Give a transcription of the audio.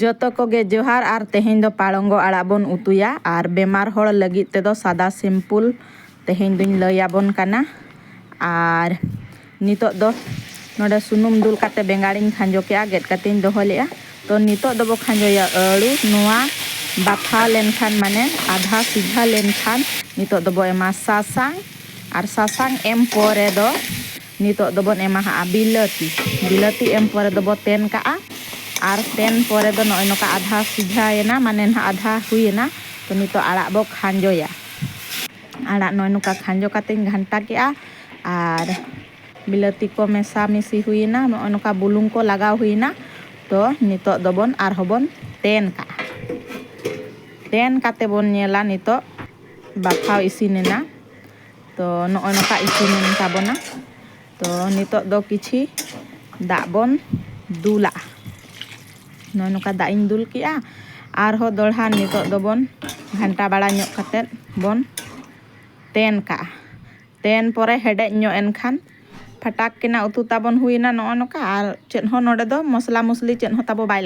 जोतो कोगे जोहार आर तेहें दो पालंगो आड़ा बोन उतुया आर बेमार होड़ लगी ते दो सादा सिंपल तेहें दुñ लया बोन काना आर नितो दो नोडे सुनुम दुल काते बेंगाड़िन खांजो के गेट कातें दोहो लेया तो नितो दो बो खांजोया अड़ू नोआ बाफा लेनखान माने आधा सिझा लेनखान नितो दो बो एमा सासांग आर सासांग एम पोरे दो नितो दो बोन एमा हा बिलाती एम पोरे दो बो तेन का आर तेन पोरे दो नोय नोका आधा सिझायना माने ना आधा हुयना तो नितो आड़ा बो खांजोया आड़ा नोय नोका खांजो कातें घंटा के आर बिलाती को मेसा मिसी हुयना नोय नोका बुलुंग को लगाव हुयना तो नितो दो बोन आर होबोन तेन काते बोन नेला नितो बाफाव इसिनेना तो नोय नोका इसिनेन ताबोना तो नितो दो किछि दा बोन दुला नोय नोका दा इन दुल किया आर हो दोढ़ा नितो दो बोन घंटा बाड़ा ᱧᱚᱜ काते बोन तेन पोरे हेडे ᱧᱚᱜ एनखान फटाक केना उतु ताबोन हुयना नोय नोका आर चेद हो नोडे दो मसला मुसली चेद हो ताबो बाय